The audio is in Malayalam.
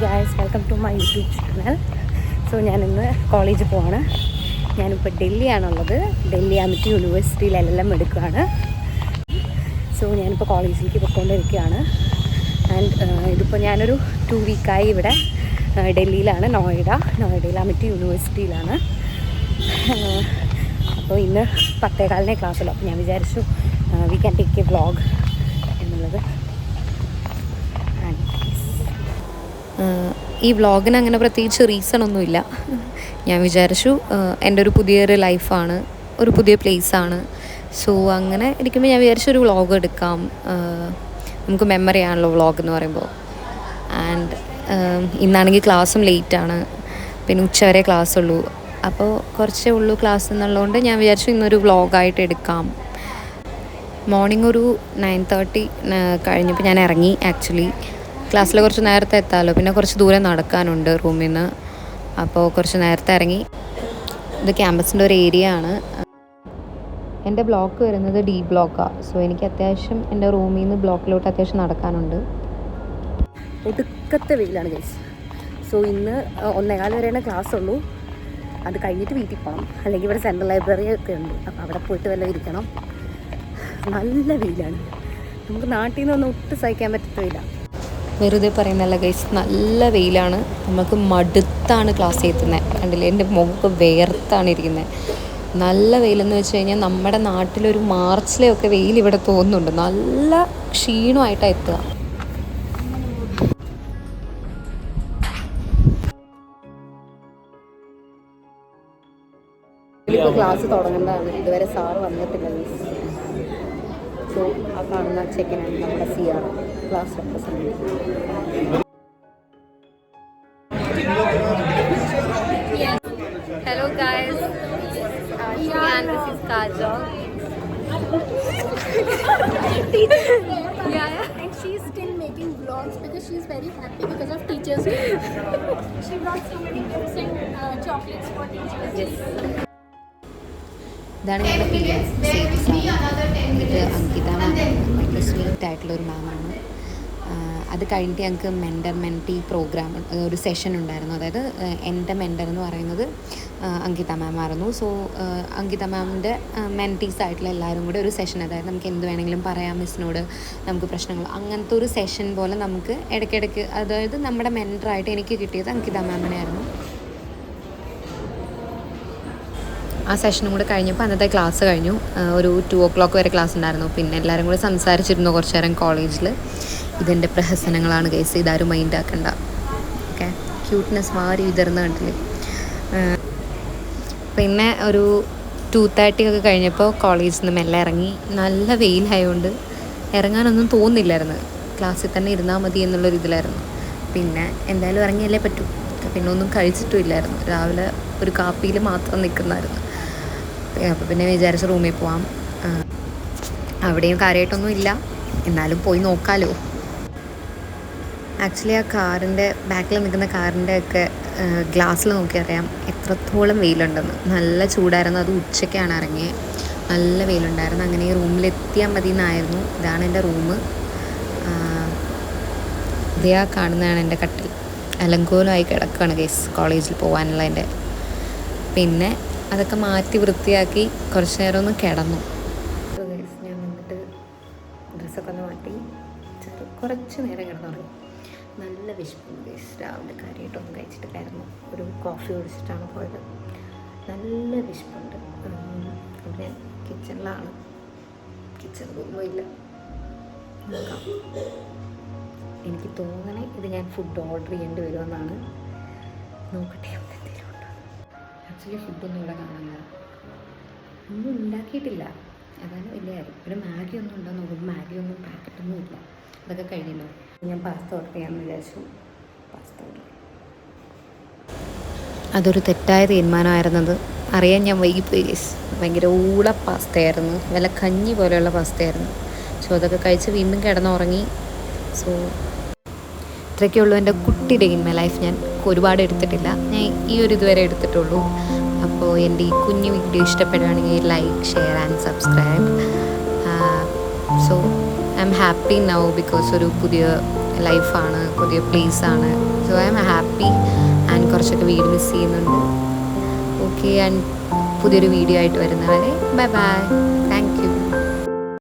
Guys, welcome to my YouTube channel. So ഞാനിന്ന് കോളേജിൽ പോവാണ്. ഞാനിപ്പോൾ ഡൽഹിയാണുള്ളത്. ഡൽഹി അമിറ്റി യൂണിവേഴ്സിറ്റിയിൽ LLM എടുക്കുകയാണ്. സോ ഞാനിപ്പോൾ കോളേജിലേക്ക് പോയിക്കൊണ്ടിരിക്കുകയാണ്. ആൻഡ് ഇതിപ്പോൾ ഞാനൊരു 2 വീക്കായി ഇവിടെ ഡൽഹിയിലാണ്, നോയിഡയിൽ അമിറ്റി യൂണിവേഴ്സിറ്റിയിലാണ്. അപ്പോൾ ഇന്ന് 10:15 ക്ലാസ്സുള്ളൂ. അപ്പോൾ ഞാൻ വിചാരിച്ചു we can take A vlog എന്നുള്ളത്. ഈ വ്ളോഗിന് അങ്ങനെ പ്രത്യേകിച്ച് റീസണൊന്നുമില്ല. ഞാൻ വിചാരിച്ചു എൻ്റെ ഒരു പുതിയൊരു ലൈഫാണ്, ഒരു പുതിയ പ്ലേസാണ്. സോ അങ്ങനെ ഇരിക്കുമ്പോൾ ഞാൻ വിചാരിച്ചു ഒരു വ്ളോഗ് എടുക്കാം. നമുക്ക് മെമ്മറി ആണല്ലോ വ്ളോഗ് എന്ന് പറയുമ്പോൾ. ആൻഡ് ഇന്നാണെങ്കിൽ ക്ലാസ്സും ലേറ്റാണ്, പിന്നെ ഉച്ചവരെ ക്ലാസ്സുള്ളൂ. അപ്പോൾ കുറച്ചേ ഉള്ളൂ ക്ലാസ് എന്നുള്ളതുകൊണ്ട് ഞാൻ വിചാരിച്ചു ഇന്നൊരു വ്ളോഗായിട്ട് എടുക്കാം. മോർണിംഗ് ഒരു 9:30 കഴിഞ്ഞപ്പോൾ ഞാൻ ഇറങ്ങി. ആക്ച്വലി ക്ലാസ്സിൽ കുറച്ച് നേരത്തെ എത്താമല്ലോ, പിന്നെ കുറച്ച് ദൂരം നടക്കാനുണ്ട് റൂമിൽ നിന്ന്. അപ്പോൾ കുറച്ച് നേരത്തെ ഇറങ്ങി. ഇത് ക്യാമ്പസിൻ്റെ ഒരു ഏരിയ ആണ്. എൻ്റെ ബ്ലോക്ക് വരുന്നത് D ബ്ലോക്കാണ്. സോ എനിക്ക് അത്യാവശ്യം എൻ്റെ റൂമിൽ നിന്ന് ബ്ലോക്കിലോട്ട് അത്യാവശ്യം നടക്കാനുണ്ട്. ഒതുക്കത്തെ വെയിലാണ് ഗൈസ്. സോ ഇന്ന് 1:15 വരെയാണ് ക്ലാസ് ഉള്ളൂ. അത് കഴിഞ്ഞിട്ട് വീട്ടിൽ പോകണം, അല്ലെങ്കിൽ ഇവിടെ സെൻട്രൽ ലൈബ്രറി ഒക്കെ ഉണ്ട്. അപ്പോൾ അവിടെ പോയിട്ട് വല്ലതും ഇരിക്കണം. നല്ല വെയിലാണ്. നമുക്ക് നാട്ടിൽ നിന്നൊന്നും ഒട്ടും സഹിക്കാൻ പറ്റത്തില്ല. വെറുതെ പറയുന്നല്ല ഗൈസ്, നല്ല വെയിലാണ്. നമുക്ക് മടുത്താണ് ക്ലാസ് എത്തുന്നത്. കണ്ടില്ലേ, എൻ്റെ മുഖമൊക്കെ വേർത്താണ് ഇരിക്കുന്നത്. നല്ല വെയിലെന്ന് വെച്ച് കഴിഞ്ഞാൽ നമ്മുടെ നാട്ടിലൊരു മാർച്ചിലെയൊക്കെ വെയിൽ ഇവിടെ തോന്നുന്നുണ്ട്. നല്ല ക്ഷീണമായിട്ടാണ് എത്തുക. ഇപ്പോൾ ക്ലാസ് തുടങ്ങേണ്ടതാണ്. ഇതുവരെ സാറ് വന്നിട്ടില്ല ഗൈസ്. സോ ആ കാണുന്ന ചെക്കനാണ് നമ്മുടെ CR, class representative. Hello guys, and this is Kajal. Yeah, and she's still making vlogs because she's very happy because of Teachers Day. She brought so many gifts and chocolates for teachers. Yes. ഇതാണ് ഞങ്ങളുടെ PM എന്നിട്ട് അങ്കിത മാമാണ്. ഭയങ്കര സ്വീറ്റ് ആയിട്ടുള്ളൊരു മാമാണ്. അത് കഴിഞ്ഞിട്ട് ഞങ്ങൾക്ക് മെൻറ്റർ മെൻറ്റി പ്രോഗ്രാം ഒരു സെഷൻ ഉണ്ടായിരുന്നു. അതായത് എൻ്റെ മെൻറ്റർ എന്ന് പറയുന്നത് അങ്കിത മാം ആയിരുന്നു. സോ അങ്കിത മാമിൻ്റെ മെൻറ്റീസ് ആയിട്ടുള്ള എല്ലാവരും കൂടെ ഒരു സെഷൻ, അതായത് നമുക്ക് എന്ത് വേണമെങ്കിലും പറയാം മിസ്സിനോട്, നമുക്ക് പ്രശ്നങ്ങൾ, അങ്ങനത്തെ ഒരു സെഷൻ പോലെ നമുക്ക് ഇടയ്ക്കിടയ്ക്ക്, അതായത് നമ്മുടെ മെൻറ്ററായിട്ട് എനിക്ക് കിട്ടിയത് അങ്കിത മാമിനായിരുന്നു. ആ സെഷനും കൂടെ കഴിഞ്ഞപ്പോൾ അന്നത്തെ ക്ലാസ് കഴിഞ്ഞു. ഒരു 2 o'clock വരെ ക്ലാസ് ഉണ്ടായിരുന്നു. പിന്നെ എല്ലാവരും കൂടെ സംസാരിച്ചിരുന്നു കുറച്ച് നേരം കോളേജിൽ. ഇതെൻ്റെ പ്രഹസനങ്ങളാണ് ഗൈസ്, ഇതാരും മൈൻഡ് ആക്കണ്ട. ഓക്കെ, ക്യൂട്ട്നെസ് മാറി വിതർന്ന് കണ്ടില്ലേ. പിന്നെ ഒരു 2:30 ഒക്കെ കഴിഞ്ഞപ്പോൾ കോളേജിൽ നിന്ന് മെല്ലെ ഇറങ്ങി. നല്ല വെയിലായതുകൊണ്ട് ഇറങ്ങാനൊന്നും തോന്നില്ലായിരുന്നു. ക്ലാസ്സിൽ തന്നെ ഇരുന്നാൽ മതി എന്നുള്ളൊരു ഇതിലായിരുന്നു. പിന്നെ എന്തായാലും ഇറങ്ങിയല്ലേ പറ്റൂ. പിന്നെ ഒന്നും കഴിച്ചിട്ടും ഇല്ലായിരുന്നു. രാവിലെ ഒരു കാപ്പിയിൽ മാത്രം നിൽക്കുന്നായിരുന്നു. അപ്പോൾ പിന്നെ വിചാരിച്ച റൂമിൽ പോവാം. അവിടെയും കാര്യമായിട്ടൊന്നും ഇല്ല, എന്നാലും പോയി നോക്കാമല്ലോ. ആക്ച്വലി ആ കാറിൻ്റെ ബാക്കിൽ നിൽക്കുന്ന കാറിൻ്റെ ഒക്കെ ഗ്ലാസ്സിൽ നോക്കി അറിയാം എത്രത്തോളം വെയിലുണ്ടെന്ന്. നല്ല ചൂടായിരുന്നു. അത് ഉച്ചയ്ക്കാണ് ഇറങ്ങിയത്. നല്ല വെയിലുണ്ടായിരുന്നു. അങ്ങനെ ഈ റൂമിലെത്തിയാൽ മതി എന്നായിരുന്നു. ഇതാണ് എൻ്റെ റൂം. ഇതേ ആ കാണുന്നതാണ് എൻ്റെ കട്ടിൽ. അലങ്കോലമായി കിടക്കുകയാണ് ഗൈസ് കോളേജിൽ പോകാനുള്ള എൻ്റെ. പിന്നെ അതൊക്കെ മാറ്റി വൃത്തിയാക്കി കുറച്ച് നേരം ഒന്ന് കിടന്നു. സോ ഗൈസ്, ഞാൻ വന്നിട്ട് ഡ്രസ്സൊക്കെ ഒന്ന് മാറ്റി കുറച്ച് നേരം കിടന്നുറങ്ങി. നല്ല വിശപ്പുണ്ട് ഗൈസ്. രാവിലെ കാര്യമായിട്ടൊന്നും കഴിച്ചിട്ടില്ലായിരുന്നു. ഒരു കോഫി കുടിച്ചിട്ടാണ് പോയത്. നല്ല വിശപ്പുണ്ട്. പിന്നെ കിച്ചണിലാണ്. കിച്ചണിലൊന്നും ഇല്ല. നോക്കാം. എനിക്ക് തോന്നണേ ഇത് ഞാൻ ഫുഡ് ഓർഡർ ചെയ്യേണ്ടി വരുമെന്നാണ്. നോക്കട്ടെ എന്തെങ്കിലും ഉണ്ടോ. ആക്ച്വലി ഫുഡൊന്നും ഇവിടെ കാണില്ല, ഒന്നും ഉണ്ടാക്കിയിട്ടില്ല. അതാണ് വലിയ കാര്യം. ഇവിടെ മാഗി ഒന്നും ഉണ്ടോ നോക്കും. മാഗി ഒന്നും പാക്കറ്റൊന്നും ഇല്ല. അതൊക്കെ കഴിഞ്ഞല്ലോ. ഞാൻ പാസ്ത ഓർഡർ ചെയ്യാമെന്ന് വിചാരിച്ചു. Pasta order. അതൊരു തെറ്റായ തീരുമാനമായിരുന്നത് അറിയാൻ ഞാൻ വൈകിപ്പോയി ഗൈസ്. ഭയങ്കര ഊള പാസ്തയായിരുന്നു. വല്ല കഞ്ഞി പോലെയുള്ള പാസ്തയായിരുന്നു. സോ അതൊക്കെ കഴിച്ച് വീണ്ടും കിടന്നുറങ്ങി. സോ ഇത്രയൊക്കെയുള്ളൂ എൻ്റെ കുട്ടി ഡേ ഇൻ മൈ ലൈഫ്. ഞാൻ ഒരുപാട് എടുത്തിട്ടില്ല, ഞാൻ ഈ ഒരു ഇതുവരെ എടുത്തിട്ടുള്ളൂ. അപ്പോൾ എൻ്റെ ഈ കുഞ്ഞു വീഡിയോ ഇഷ്ടപ്പെടുകയാണെങ്കിൽ like, share and subscribe. So I am happy now because ഒരു പുതിയ ലൈഫാണ്, പുതിയ പ്ലേസാണ്. So I am happy and കുറച്ചൊക്കെ വീട് മിസ് ചെയ്യുന്നുണ്ട്. ഓക്കെ, ആൻഡ് പുതിയൊരു വീഡിയോ ആയിട്ട് വരുന്നവരെ ബൈ ബൈ. Thank you.